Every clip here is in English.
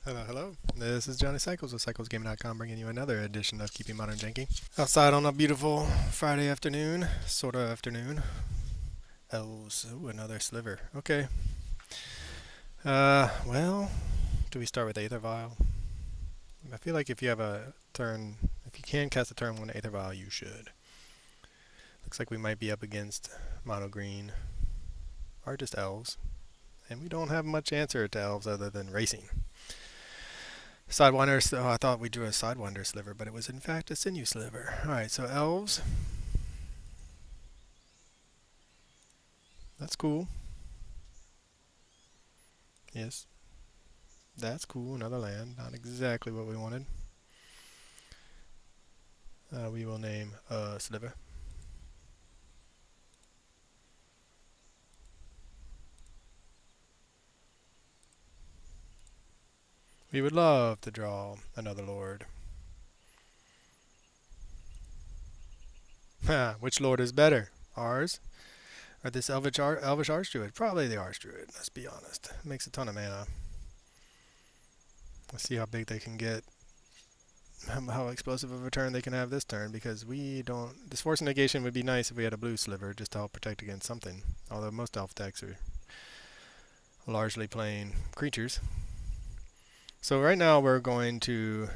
Hello, hello. This is Johnny Cycles with CyclesGaming.com bringing you another edition of Keeping Modern Janky. Outside on a beautiful Friday afternoon, sort of afternoon. Elves. Ooh, another sliver. Okay. Well, do we start with Aether Vial? I feel like if you have a turn, if you can cast a turn 1 Aether Vial, you should. Looks like we might be up against Mono Green, or just Elves. And we don't have much answer to Elves other than racing. Sidewinder, so I thought we drew a Sidewinder Sliver, but it was in fact a Sinew Sliver. Alright, so Elves. That's cool. Yes. That's cool, another land. Not exactly what we wanted. We will name Sliver. We would love to draw another Lord. Which Lord is better? Ours? Or this Elvish Archdruid? Probably the Archdruid, let's be honest. It makes a ton of mana. Let's see how big they can get. How explosive of a turn they can have this turn, because we don't... This Force Negation would be nice if we had a blue Sliver just to help protect against something. Although most elf decks are largely playing creatures. So right now we're going to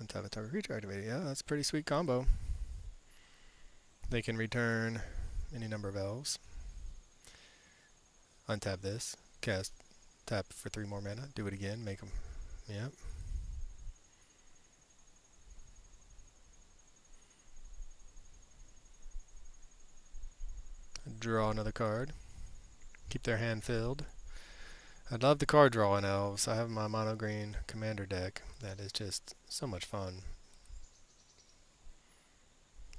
untap a target creature activated. Yeah, that's a pretty sweet combo. They can return any number of elves. Untap this. Cast tap for 3 more mana. Do it again. Make them. Yep. Draw another card. Keep their hand filled. I love the card draw in Elves. I have my mono green commander deck. That is just so much fun.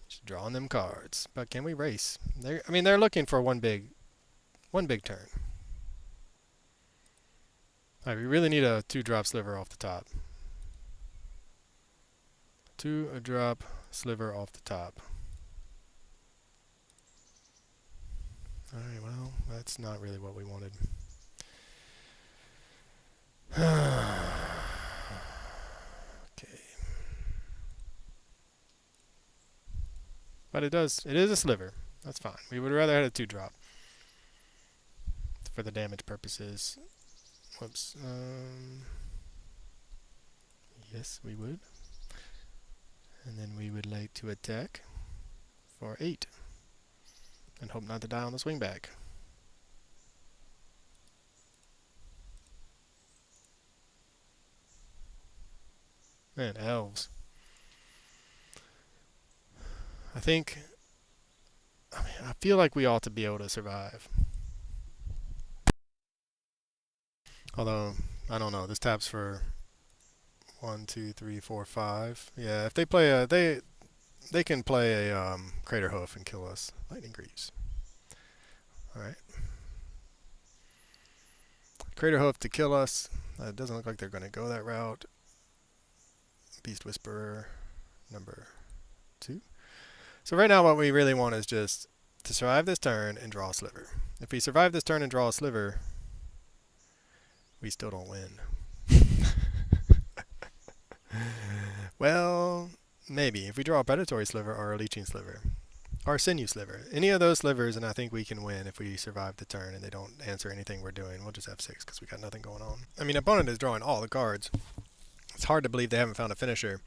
Just drawing them cards. But can we race? They're looking for one big turn. Alright, we really need a 2-drop Sliver off the top. 2-drop Sliver off the top. Alright, well, that's not really what we wanted. Okay. But it is a Sliver. That's fine. We would rather have a 2-drop. For the damage purposes. Whoops. Yes, we would. And then we would like to attack for 8. And hope not to die on the swing back. Man, Elves. I feel like we ought to be able to survive. Although, I don't know. This taps for 1, 2, 3, 4, 5. Yeah, if they play they can play a Crater Hoof and kill us. Lightning Greaves. Alright. Crater Hoof to kill us. It doesn't look like they're going to go that route. Beast Whisperer, number 2. So right now what we really want is just to survive this turn and draw a Sliver. If we survive this turn and draw a Sliver, we still don't win. Well, maybe. If we draw a Predatory Sliver or a Leeching Sliver. Or a Sinew Sliver. Any of those slivers, and I think we can win if we survive the turn and they don't answer anything we're doing. We'll just have 6 because we got nothing going on. I mean, opponent is drawing all the cards. It's hard to believe they haven't found a finisher.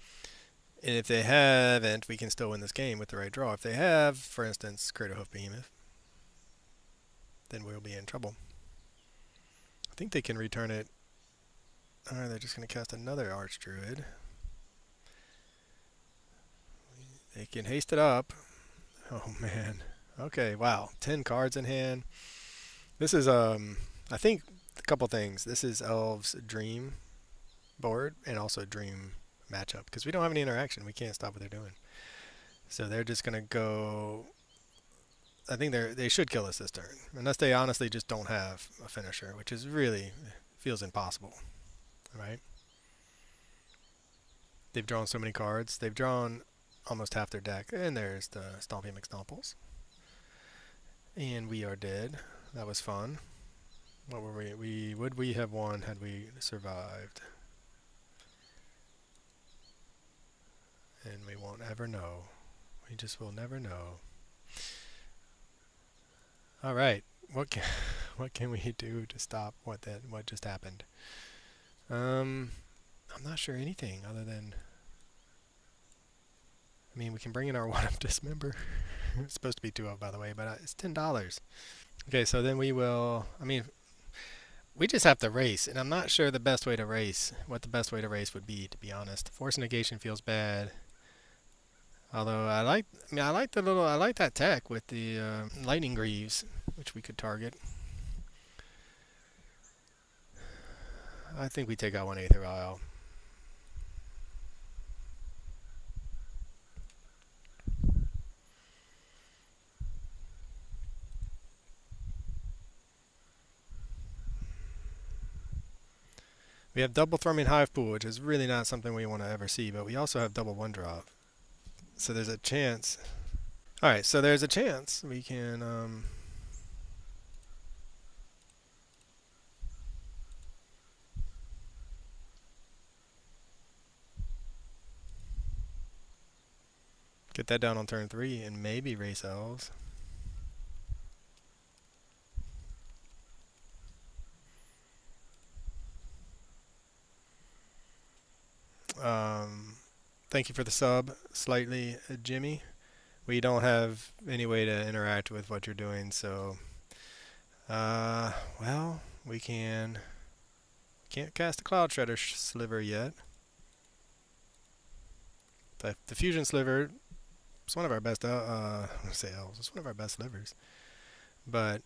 And if they haven't, we can still win this game with the right draw. If they have, for instance, Crater Hoof Behemoth, then we'll be in trouble. I think they can return it. Alright, they're just going to cast another Archdruid. They can haste it up. Oh man. Okay, wow. 10 cards in hand. This is, I think, a couple things. This is Elves' Dream board and also Dream matchup, because we don't have any interaction. We can't stop what they're doing. So they're just going to go... I think they should kill us this turn. Unless they honestly just don't have a finisher, which is really feels impossible. Right? They've drawn so many cards. They've drawn almost half their deck. And there's the Stompy McStomples. And we are dead. That was fun. What were we? Would we have won had we survived? And we won't ever know. We just will never know. All right. What can we do to stop what just happened? I'm not sure anything other than, I mean, we can bring in our one-up dismember. It's supposed to be 2 of, by the way, but it's $10. Okay, so then we will, I mean, we just have to race, and I'm not sure what the best way to race would be, to be honest. Force negation feels bad. Although I like that tech with the lightning greaves, which we could target. I think we take out 1 Aether Vial. We have double Thrumming Hive Pool, which is really not something we want to ever see, but we also have double 1-drop. So there's a chance. Alright, so there's a chance we can get that down on turn 3 and maybe race Elves. Thank you for the sub, slightly, Jimmy. We don't have any way to interact with what you're doing, so well, we can't cast a Cloud Shredder Sliver yet. The Fusion Sliver, it's one of our best. I'm gonna say Elves. It's one of our best slivers, but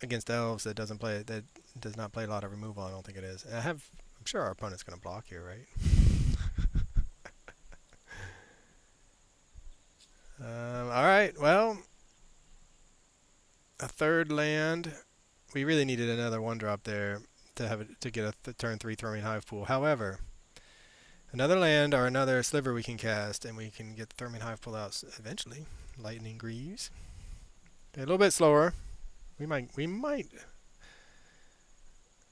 against Elves, that does not play a lot of removal. I don't think it is. I'm sure our opponent's gonna block here, right? All right. Well, a third land. We really needed another 1-drop there to get a turn 3 Thrumming Hive Pool. However, another land or another sliver we can cast, and we can get the Thrumming Hive Pool out eventually. Lightning Greaves. Okay, a little bit slower. We might. Wait a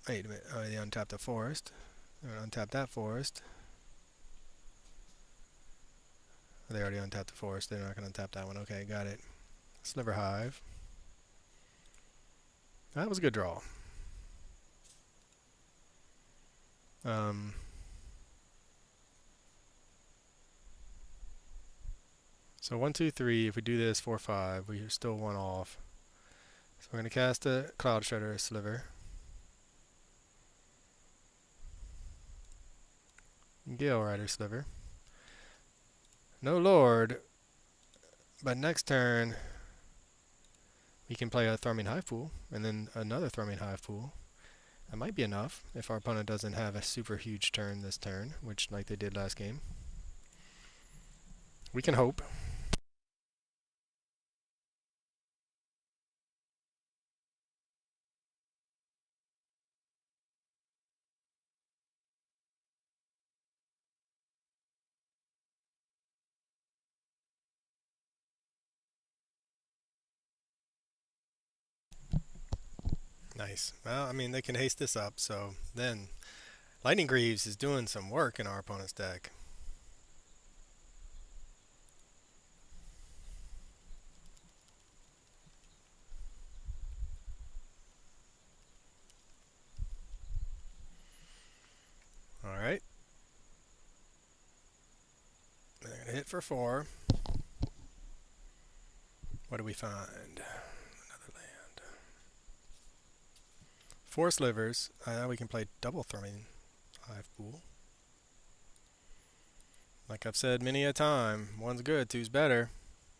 minute. Oh, they untapped the forest. They're gonna untap that forest. They already untapped the forest. They're not gonna untap that one. Okay, got it. Sliver Hive. That was a good draw. So 1, 2, 3. If we do this 4, 5, we're still 1 off. So we're gonna cast a Cloud Shredder Sliver. Gale Rider Sliver. No Lord, but next turn we can play a Thrumming Hive Pool and then another Thrumming Hive Pool. That might be enough if our opponent doesn't have a super huge turn this turn, which like they did last game. We can hope. Nice. Well, I mean, they can haste this up, so then Lightning Greaves is doing some work in our opponent's deck. Alright. They're going to hit for 4. What do we find? Another land. 4 slivers. We can play double Thrumming Hive Pool. Like I've said many a time, 1's good, 2's better,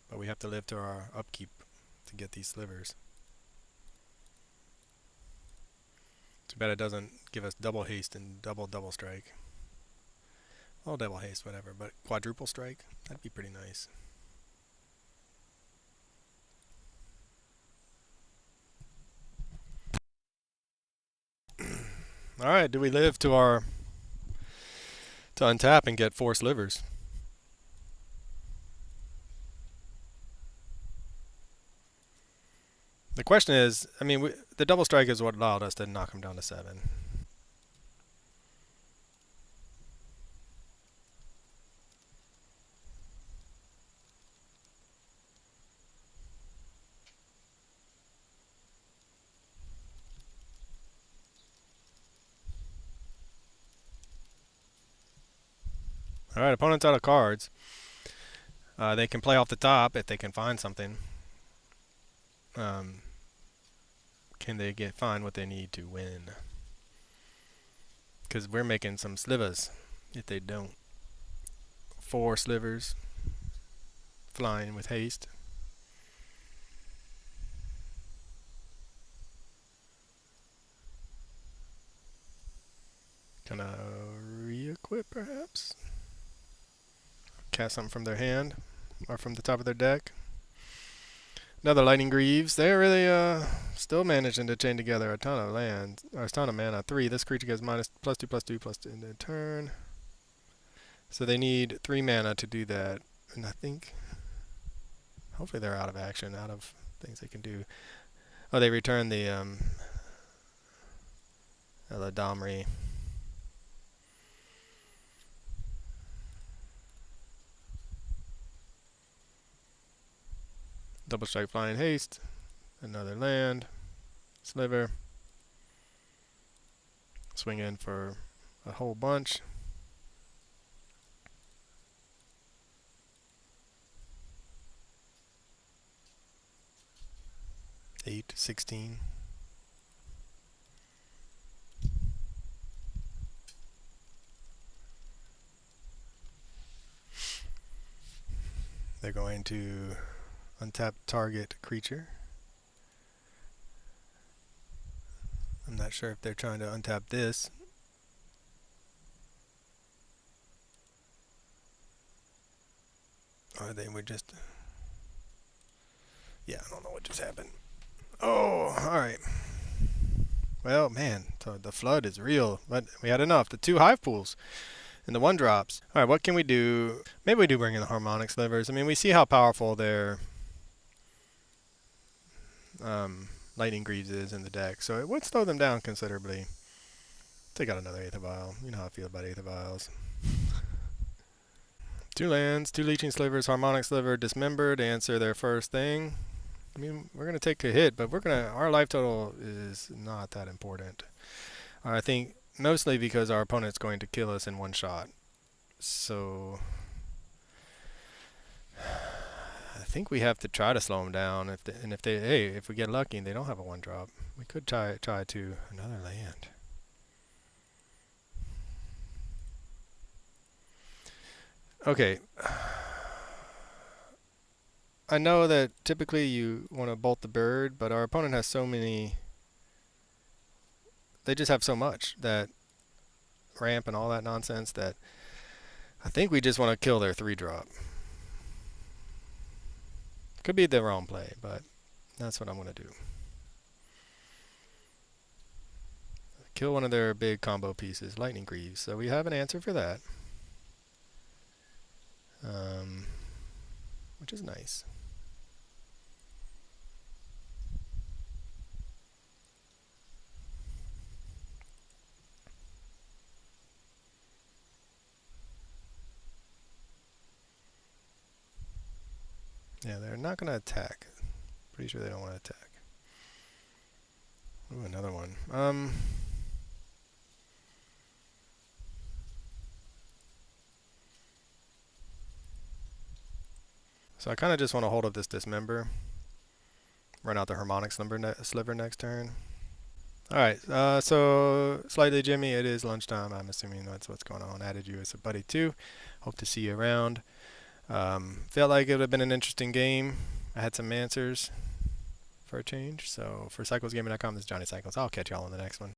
but we have to live to our upkeep to get these slivers. Too bad it doesn't give us double haste and double strike. Well, double haste, whatever, but quadruple strike, that'd be pretty nice. Alright, do we live to untap and get 4 slivers? The question is, I mean, the double strike is what allowed us to knock him down to 7. Alright, opponent's out of cards. They can play off the top if they can find something. Can they find what they need to win? Because we're making some slivers if they don't. 4 slivers flying with haste. Can I re-equip perhaps? Cast something from their hand or from the top of their deck. Another Lightning Greaves. They're really still managing to chain together a ton of land, or a ton of mana. 3. This creature gets +2/+2/+2 in their turn. So they need 3 mana to do that. And I think, hopefully they're out of action, out of things they can do. Oh, they return the Domri. Double strike, flying haste. Another land. Sliver. Swing in for a whole bunch. 8, 16. They're going to untap target creature. I'm not sure if they're trying to untap this. Or they would just... Yeah, I don't know what just happened. Oh, alright. Well, man, so the flood is real. But we had enough. The 2 hive pools and the 1 drops. Alright, what can we do? Maybe we do bring in the harmonic slivers. I mean, we see how powerful their Lightning Greaves is in the deck, so it would slow them down considerably. Take out another Aether Vial. You know how I feel about Aether Vials. 2 lands, 2 Leeching Slivers, Harmonic Sliver, Dismembered, answer their first thing. I mean, we're going to take a hit, but our life total is not that important. I think mostly because our opponent's going to kill us in 1 shot. So I think we have to try to slow them down. If we get lucky and they don't have a 1-drop, we could try to another land. Okay. I know that typically you want to bolt the bird, but our opponent has so many... They just have so much, that ramp and all that nonsense, that I think we just want to kill their 3-drop. Could be the wrong play, but that's what I'm going to do. Kill one of their big combo pieces, Lightning Greaves. So we have an answer for that. Which is nice. Yeah, they're not going to attack. Pretty sure they don't want to attack. Ooh, another one. So I kind of just want to hold up this Dismember. Run out the Harmonic Sliver next turn. Alright, so slightly Jimmy, it is lunchtime. I'm assuming that's what's going on. Added you as a buddy too. Hope to see you around. Felt like it would have been an interesting game. I had some answers for a change. So for cyclesgaming.com, this is Johnny Cycles. I'll catch y'all on the next one.